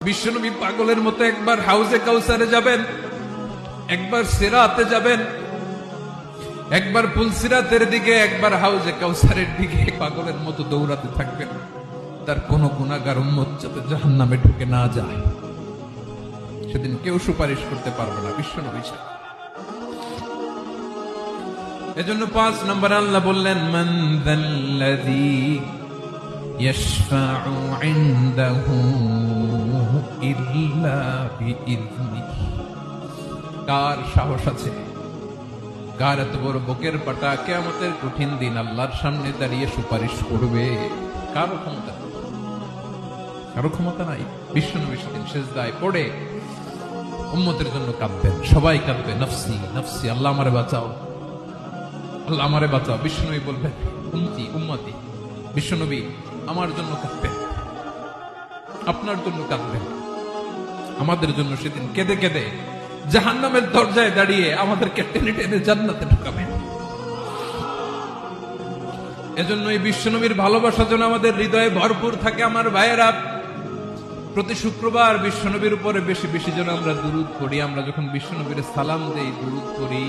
বিশ্বনবী পাগলের মতো একবার হাউজে কাউসারে যাবেন, একবার সিরাতে যাবেন, একবার পুলসিরাতের দিকে, একবার হাউজে কাউসারের দিকে পাগলের মতো দৌড়াতে থাকবেন। তার কোন গুনাহগার উম্মত যাতে জাহান্নামে ঢুকে না যায়, সেদিন কেউ সুপারিশ করতে পারবে না বিশ্বনবী ছাড়া। এজন্য ৫ নম্বর আল্লাহ বললেন, মান যাল্লাযী ইয়াশফাউ ইনদাহু ইল্লা বিইযনিহি। কার সাহস আছে, কার এত বড় বুকের পাটা কিয়ামতের কঠিন দিন আল্লাহর সামনে দাঁড়িয়ে সুপারিশ করবে? কারো ক্ষমতা নেই, কারো ক্ষমতা নাই। বিশ্বনবী সেদিন সিজদায় পড়ে উম্মতের জন্য কাঁদবেন, সবাই কাঁদবে, নফসি নফসি, আল্লাহ আমারে বাঁচাও, আল্লাহ আমারে বাঁচাও। বিশ্বনবী বলবেন, উম্মতি উম্মতি। বিশ্বনবী আমার জন্য কাঁদবেন, আপনার জন্য কাঁদবেন, আমাদের জন্য সেদিন কেঁদে কেঁদে জাহান্নামের দরজায় দাঁড়িয়ে আমাদেরকে টেনে টেনে জান্নাতে ঢুকাবেন। এজন্য এই বিশ্বনবীর ভালোবাসা যেন আমাদের হৃদয়ে ভরপুর থাকে। আমার ভাইয়েরা, প্রতি শুক্রবার বিশ্বনবীর উপরে বেশি বেশি যেন আমরা দুরূদ পড়ি। আমরা যখন বিশ্বনবীর সালাম দেই, দুরূদ পড়ি,